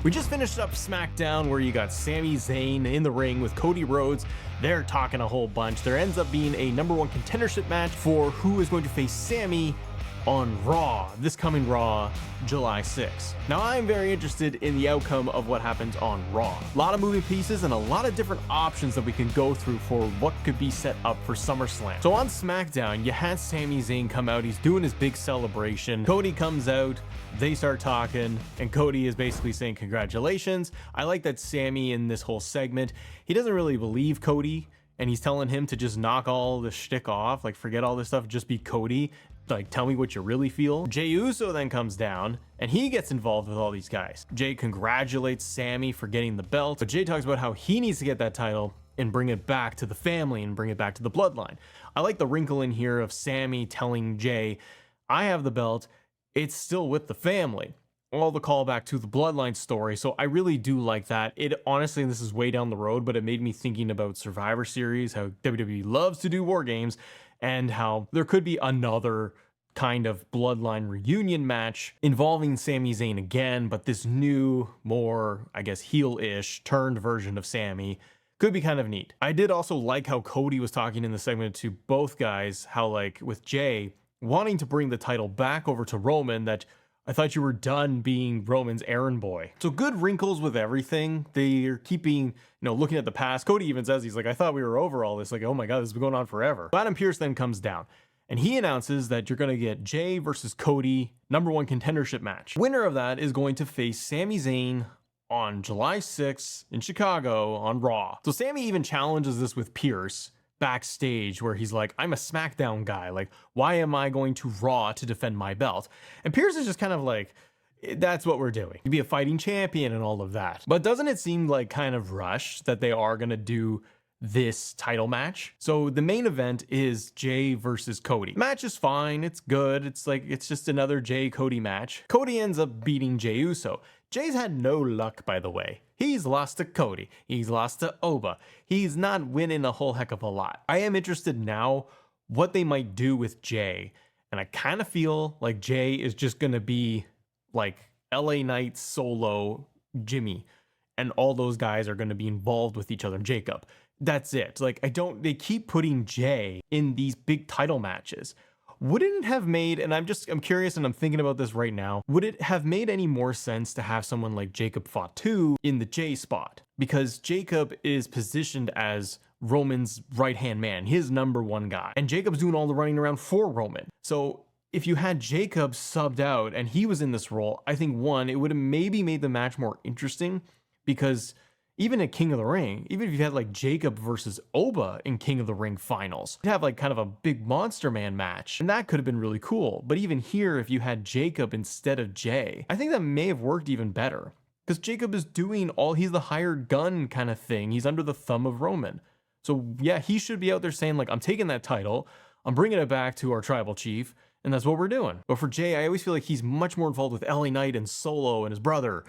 We just finished up SmackDown where you got Sami Zayn in the ring with Cody Rhodes. They're talking a whole bunch. There ends up being a #1 contendership match for who is going to face Sami on Raw, this coming Raw, July 6th. Now I'm very interested in the outcome of what happens on Raw. A lot of moving pieces and a lot of different options that we can go through for what could be set up for SummerSlam. So on SmackDown, you had Sami Zayn come out, he's doing his big celebration. Cody comes out, they start talking, and Cody is basically saying congratulations. I like that Sami in this whole segment, he doesn't really believe Cody, and he's telling him to just knock all the shtick off, like forget all this stuff, just be Cody. Like, tell me what you really feel. Jey Uso then comes down and he gets involved with all these guys. Jey congratulates Sami for getting the belt, but Jey talks about how he needs to get that title and bring it back to the family and bring it back to the bloodline. I like the wrinkle in here of Sami telling Jey, I have the belt, it's still with the family. All the callback to the bloodline story, so I really do like that. It honestly, and this is way down the road, but it made me thinking about Survivor Series, how WWE loves to do war games, and how there could be another kind of bloodline reunion match involving Sami Zayn again, but this new, more, I guess, heel-ish turned version of Sami could be kind of neat. I did also like how Cody was talking in the segment to both guys, how like with Jey wanting to bring the title back over to Roman, that I thought you were done being Roman's errand boy. So good wrinkles with everything. They're keeping, looking at the past. Cody even says, he's like, I thought we were over all this. Like, oh my God, this has been going on forever. Adam Pearce then comes down and he announces that you're going to get Jey versus Cody #1 contendership match. Winner of that is going to face Sami Zayn on July 6th in Chicago on Raw. So Sami even challenges this with Pearce backstage where he's like, I'm a SmackDown guy. Like, why am I going to Raw to defend my belt? And Pearce is just kind of like, that's what we're doing. To be a fighting champion and all of that. But doesn't it seem like kind of rushed that they are going to do this title match? So the main event is Jey versus Cody. Match is fine. It's good. It's just another Jey Cody match. Cody ends up beating Jey Uso. Jey's had no luck, by the way. He's lost to Cody. He's lost to Oba. He's not winning a whole heck of a lot. I am interested now what they might do with Jey. And I kind of feel like Jey is just going to be like LA Knight, Solo, Jimmy. And all those guys are going to be involved with each other. Jacob. That's it. Like, they keep putting Jey in these big title matches. Wouldn't it have made, and I'm curious and I'm thinking about this right now, would it have made any more sense to have someone like Jacob Fatu in the Jey spot? Because Jacob is positioned as Roman's right-hand man, his #1 guy. And Jacob's doing all the running around for Roman. So if you had Jacob subbed out and he was in this role, I think one, it would have maybe made the match more interesting, because even at King of the Ring, even if you had like Jacob versus Oba in King of the Ring finals, you'd have like kind of a big monster man match. And that could have been really cool. But even here, if you had Jacob instead of Jey, I think that may have worked even better. Because Jacob is doing he's the hired gun kind of thing. He's under the thumb of Roman. So yeah, he should be out there saying like, I'm taking that title, I'm bringing it back to our tribal chief, and that's what we're doing. But for Jey, I always feel like he's much more involved with LA Knight and Solo and his brother.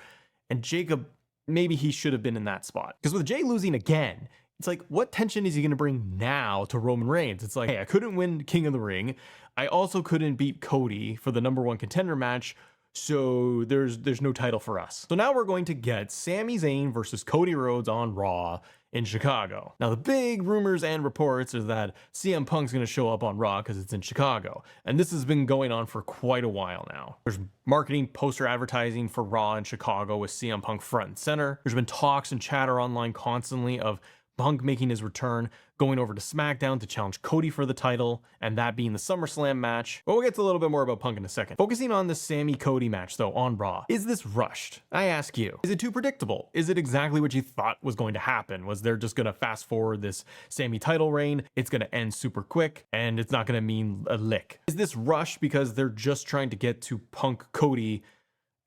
And Jacob, maybe he should have been in that spot. Because with Jey losing again, it's like, what tension is he going to bring now to Roman Reigns? It's like, hey, I couldn't win King of the Ring. I also couldn't beat Cody for the #1 contender match. So there's no title for us. So now we're going to get Sami Zayn versus Cody Rhodes on Raw in Chicago. Now the big rumors and reports are that CM Punk's going to show up on Raw because it's in Chicago. And this has been going on for quite a while now. There's marketing poster advertising for Raw in Chicago with CM Punk front and center. There's been talks and chatter online constantly of Punk making his return, going over to SmackDown to challenge Cody for the title, and that being the SummerSlam match. But we'll get to a little bit more about Punk in a second. Focusing on the Sami-Cody match, though, on Raw. Is this rushed? I ask you. Is it too predictable? Is it exactly what you thought was going to happen? Was they're just going to fast forward this Sami title reign, it's going to end super quick, and it's not going to mean a lick? Is this rushed because they're just trying to get to Punk-Cody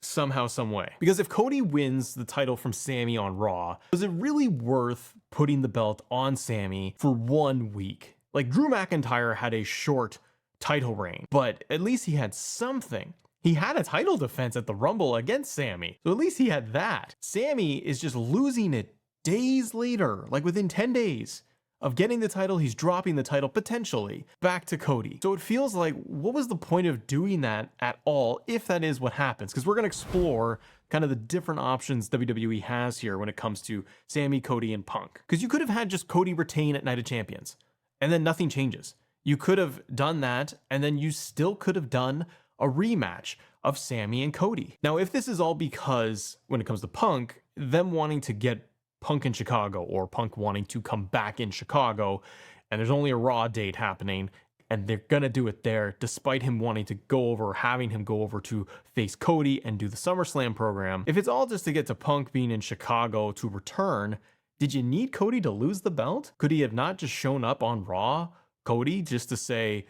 somehow, some way? Because if Cody wins the title from Sami on Raw, was it really worth putting the belt on Sami for 1 week? Like, Drew McIntyre had a short title reign, but at least he had something. He had a title defense at the Rumble against Sami, so at least he had that. Sami is just losing it days later, like within 10 days of getting the title, he's dropping the title potentially back to Cody. So it feels like, what was the point of doing that at all if that is what happens? Because we're going to explore kind of the different options WWE has here when it comes to Sami, Cody, and Punk. Because you could have had just Cody retain at Night of Champions, and then nothing changes. You could have done that, and then you still could have done a rematch of Sami and Cody. Now, if this is all because, when it comes to Punk, them wanting to get Punk in Chicago, or Punk wanting to come back in Chicago, and there's only a Raw date happening, and they're gonna do it there, despite him wanting to go over, having him go over to face Cody and do the SummerSlam program. If it's all just to get to Punk being in Chicago to return, did you need Cody to lose the belt? Could he have not just shown up on Raw, Cody, just to say,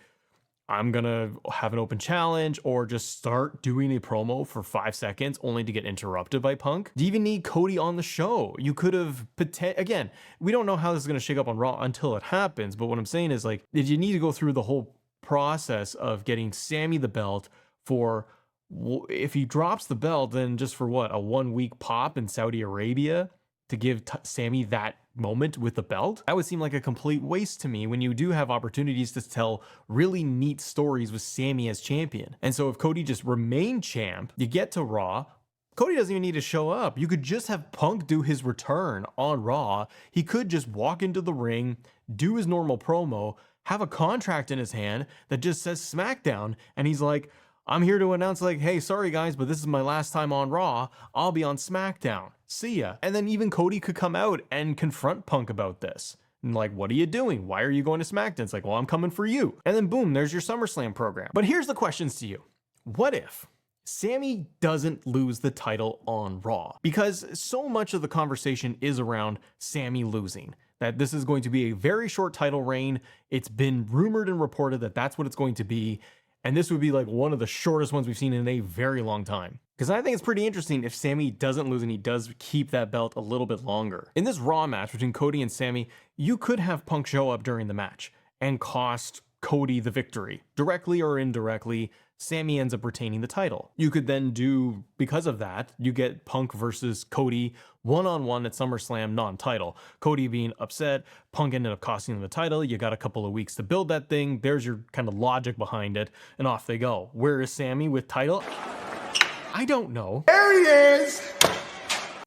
I'm gonna have an open challenge, or just start doing a promo for 5 seconds only to get interrupted by Punk? Do you even need Cody on the show? You could have, again, we don't know how this is gonna shake up on Raw until it happens, but what I'm saying is, like, did you need to go through the whole process of getting Sami the belt for, if he drops the belt, then just for what, a 1-week pop in Saudi Arabia to give Sami that moment with the belt? That would seem like a complete waste to me when you do have opportunities to tell really neat stories with Sami as champion. And so if Cody just remained champ, you get to Raw, Cody doesn't even need to show up. You could just have Punk do his return on Raw. He could just walk into the ring, do his normal promo, have a contract in his hand that just says SmackDown, and he's like, I'm here to announce, like, hey, sorry guys, but this is my last time on Raw. I'll be on SmackDown. See ya. And then even Cody could come out and confront Punk about this. And like, what are you doing? Why are you going to SmackDown? It's like, well, I'm coming for you. And then boom, there's your SummerSlam program. But here's the questions to you. What if Sami doesn't lose the title on Raw? Because so much of the conversation is around Sami losing. That this is going to be a very short title reign. It's been rumored and reported that that's what it's going to be. And this would be like one of the shortest ones we've seen in a very long time. Because I think it's pretty interesting if Sami doesn't lose and he does keep that belt a little bit longer. In this Raw match between Cody and Sami, you could have Punk show up during the match and cost Cody the victory. Directly or indirectly, Sami ends up retaining the title. You could then do, because of that, you get Punk versus Cody one-on-one at SummerSlam non-title. Cody being upset, Punk ended up costing him the title. You got a couple of weeks to build that thing. There's your kind of logic behind it, and off they go. Where is Sami with title? I don't know. There he is!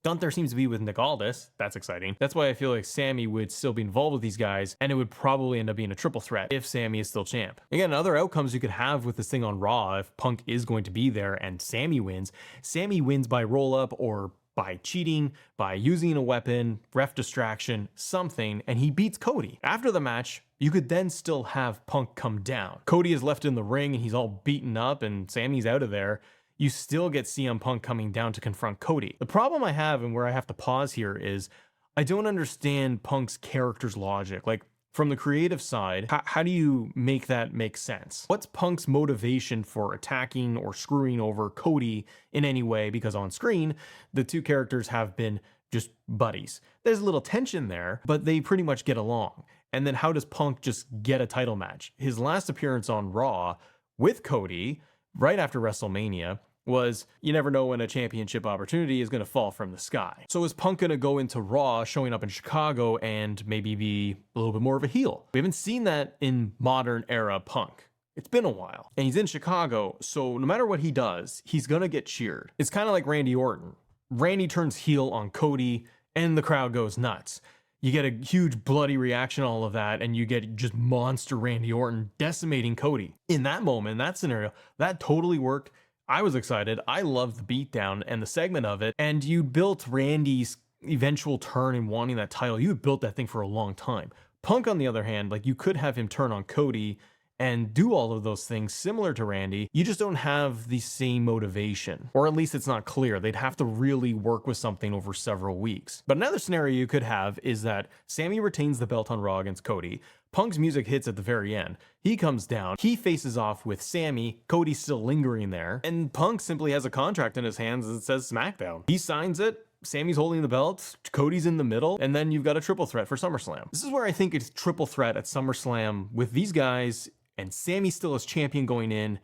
Gunther seems to be with Nick Aldis. That's exciting. That's why I feel like Sami would still be involved with these guys, and it would probably end up being a triple threat if Sami is still champ. Again, other outcomes you could have with this thing on Raw, if Punk is going to be there and Sami wins by roll-up or by cheating, by using a weapon, ref distraction, something, and he beats Cody. After the match, you could then still have Punk come down. Cody is left in the ring and he's all beaten up and Sami's out of there. You still get CM Punk coming down to confront Cody. The problem I have, and where I have to pause here, is I don't understand Punk's character's logic. Like, from the creative side, how do you make that make sense? What's Punk's motivation for attacking or screwing over Cody in any way? Because on screen, the two characters have been just buddies. There's a little tension there, but they pretty much get along. And then how does Punk just get a title match? His last appearance on Raw with Cody, right after WrestleMania, was, you never know when a championship opportunity is going to fall from the sky. So is Punk going to go into Raw, showing up in Chicago, and maybe be a little bit more of a heel? We haven't seen that in modern era Punk. It's been a while. And he's in Chicago, so no matter what he does, he's going to get cheered. It's kind of like Randy Orton. Randy turns heel on Cody, and the crowd goes nuts. You get a huge bloody reaction, all of that, and you get just monster Randy Orton decimating Cody. In that moment, in that scenario, that totally worked. I was excited. I loved the beatdown and the segment of it. And you built Randy's eventual turn and wanting that title. You had built that thing for a long time. Punk, on the other hand, like, you could have him turn on Cody and do all of those things similar to Randy. You just don't have the same motivation, or at least it's not clear. They'd have to really work with something over several weeks. But another scenario you could have is that Sami retains the belt on Raw against Cody. Punk's music hits at the very end. He comes down, he faces off with Sami, Cody's still lingering there, and Punk simply has a contract in his hands that says SmackDown. He signs it, Sami's holding the belt, Cody's in the middle, and then you've got a triple threat for SummerSlam. This is where I think it's triple threat at SummerSlam with these guys, and Sami still as champion going in,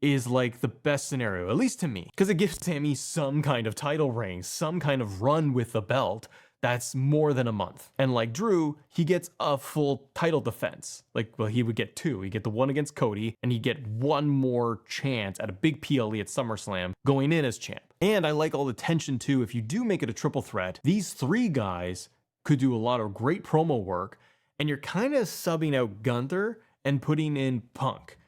is like the best scenario, at least to me, because it gives Sami some kind of title reign, some kind of run with the belt that's more than a month. And like Drew, he gets a full title defense. Like, well, he would get two. He'd get the one against Cody, and he'd get one more chance at a big PLE at SummerSlam going in as champ. And I like all the tension too. If you do make it a triple threat, these three guys could do a lot of great promo work, and you're kind of subbing out Gunther and putting in Punk.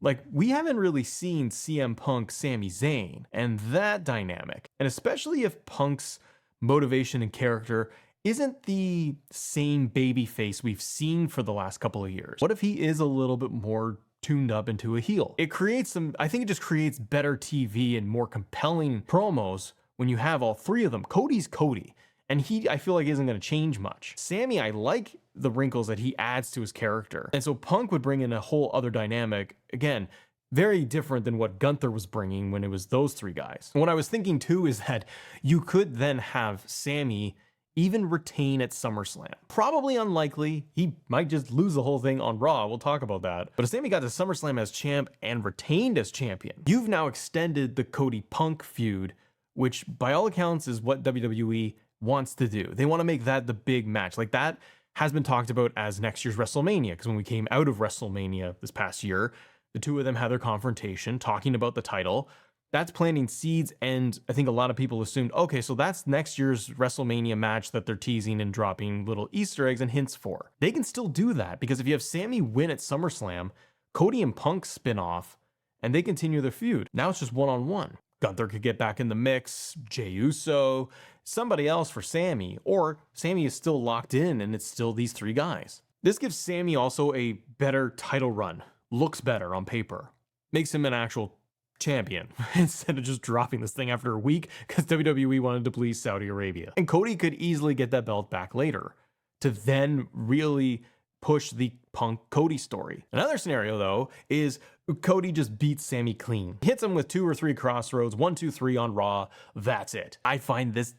Like, we haven't really seen CM Punk, Sami Zayn, and that dynamic. And especially if Punk's motivation and character isn't the same babyface we've seen for the last couple of years. What if he is a little bit more tuned up into a heel? It creates I think it just creates better TV and more compelling promos when you have all three of them. Cody's Cody, and I feel like isn't going to change much. Sami, I like the wrinkles that he adds to his character. And so Punk would bring in a whole other dynamic. Again, very different than what Gunther was bringing when it was those three guys. And what I was thinking too is that you could then have Sami even retain at SummerSlam. Probably unlikely. He might just lose the whole thing on Raw. We'll talk about that. But if Sami got to SummerSlam as champ and retained as champion, you've now extended the Cody Punk feud, which by all accounts is what WWE wants to do. They want to make that the big match. Like, that has been talked about as next year's WrestleMania, because when we came out of WrestleMania this past year, the two of them had their confrontation talking about the title. That's planting seeds, and I think a lot of people assumed, okay, so that's next year's WrestleMania match that they're teasing and dropping little Easter eggs and hints for. They can still do that, because if you have Sami win at SummerSlam, Cody and Punk spin off, and they continue their feud. Now it's just one-on-one. Gunther could get back in the mix, Jey Uso, somebody else for Sami, or Sami is still locked in and it's still these three guys. This gives Sami also a better title run, looks better on paper, makes him an actual champion instead of just dropping this thing after a week because WWE wanted to please Saudi Arabia. And Cody could easily get that belt back later to then really push the Punk Cody story. Another scenario though is Cody just beats Sami clean, hits him with 2 or 3 crossroads, 1, 2, 3 on Raw. That's it. I find this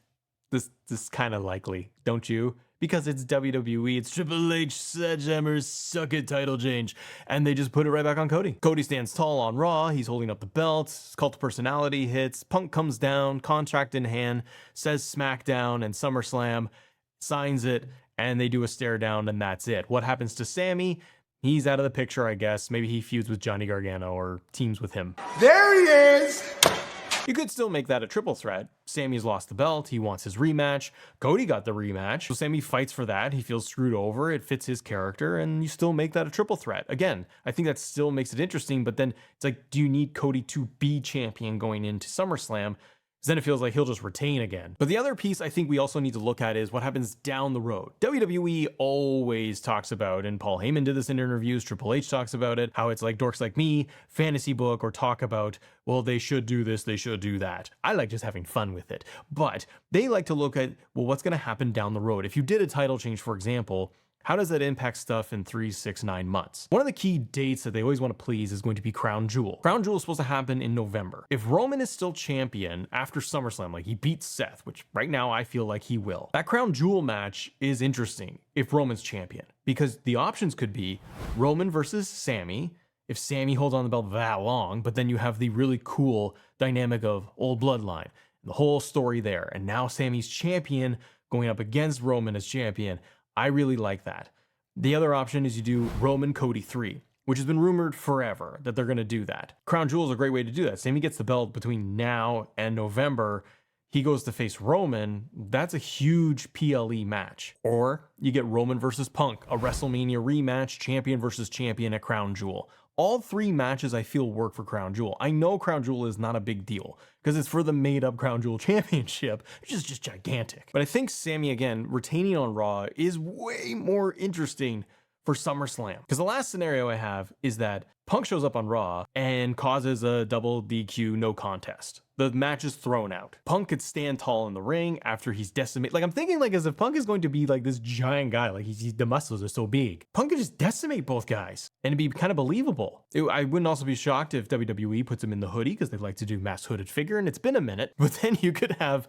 kind of likely, don't you? Because it's WWE, it's Triple H, Sledgehammer's suck it title change, and they just put it right back on Cody. Cody stands tall on Raw, he's holding up the belt, Cult of Personality hits, Punk comes down, contract in hand, says SmackDown and SummerSlam, signs it, and they do a stare down, and that's it. What happens to Sami? He's out of the picture, I guess. Maybe he feuds with Johnny Gargano or teams with him. There he is! You could still make that a triple threat. Sami's lost the belt. He wants his rematch. Cody got the rematch. So Sami fights for that. He feels screwed over. It fits his character, and you still make that a triple threat. Again, I think that still makes it interesting, but then it's like, do you need Cody to be champion going into SummerSlam? Because then it feels like he'll just retain again. But the other piece I think we also need to look at is what happens down the road. WWE always talks about, and Paul Heyman did this in interviews, Triple H talks about it, how it's like dorks like me, fantasy book, or talk about, well, they should do this, they should do that. I like just having fun with it. But they like to look at, well, what's going to happen down the road? If you did a title change, for example, how does that impact stuff in 3, 6, 9 months? One of the key dates that they always want to please is going to be Crown Jewel. Crown Jewel is supposed to happen in November. If Roman is still champion after SummerSlam, like he beats Seth, which right now I feel like he will, that Crown Jewel match is interesting if Roman's champion, because the options could be Roman versus Sami, if Sami holds on the belt that long, but then you have the really cool dynamic of old bloodline, the whole story there, and now Sami's champion going up against Roman as champion. I really like that. The other option is you do Roman Cody 3, which has been rumored forever that they're going to do that. Crown Jewel is a great way to do that. Sami gets the belt between now and November. He goes to face Roman. That's a huge PLE match. Or you get Roman versus Punk, a WrestleMania rematch, champion versus champion at Crown Jewel. All 3 matches I feel work for Crown Jewel. I know Crown Jewel is not a big deal because it's for the made-up Crown Jewel Championship, which is just gigantic. But I think Sami, again, retaining on Raw is way more interesting for SummerSlam. Because the last scenario I have is that Punk shows up on Raw and causes a double DQ no contest. The match is thrown out. Punk could stand tall in the ring after he's decimated. Like, I'm thinking like as if Punk is going to be like this giant guy, like the muscles are so big. Punk could just decimate both guys and it'd be kind of believable. I wouldn't also be shocked if WWE puts him in the hoodie because they like to do mass hooded figure, and it's been a minute. But then you could have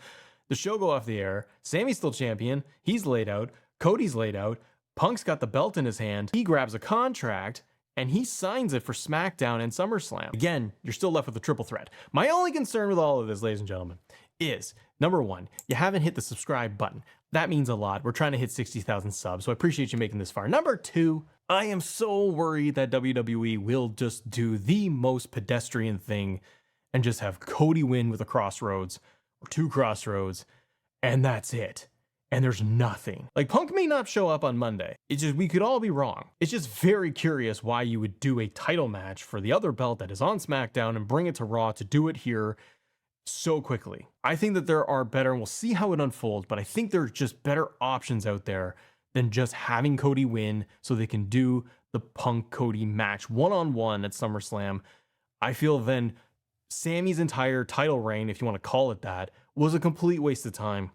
the show go off the air. Sami's still champion. He's laid out. Cody's laid out. Punk's got the belt in his hand. He grabs a contract and he signs it for SmackDown and SummerSlam. Again, you're still left with a triple threat. My only concern with all of this, ladies and gentlemen, is number 1, you haven't hit the subscribe button. That means a lot. We're trying to hit 60,000 subs, so I appreciate you making this far. Number 2, I am so worried that WWE will just do the most pedestrian thing and just have Cody win with a crossroads or 2 crossroads, and that's it. And there's nothing. Like, Punk may not show up on Monday. It's just, we could all be wrong. It's just very curious why you would do a title match for the other belt that is on SmackDown and bring it to Raw to do it here so quickly. I think that there are better, and we'll see how it unfolds, but I think there's just better options out there than just having Cody win so they can do the Punk-Cody match one-on-one at SummerSlam. I feel then Sami's entire title reign, if you want to call it that, was a complete waste of time.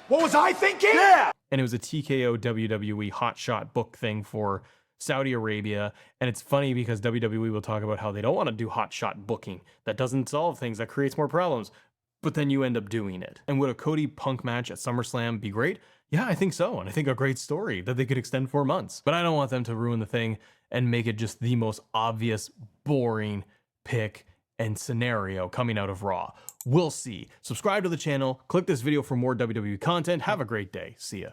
What was I thinking? Yeah! And it was a TKO WWE hotshot book thing for Saudi Arabia. And it's funny because WWE will talk about how they don't want to do hotshot booking. That doesn't solve things, that creates more problems. But then you end up doing it. And would a Cody Punk match at SummerSlam be great? Yeah, I think so. And I think a great story that they could extend 4 months. But I don't want them to ruin the thing and make it just the most obvious, boring pick and scenario coming out of Raw. We'll see. Subscribe to the channel, click this video for more WWE content. Have a great day. See ya.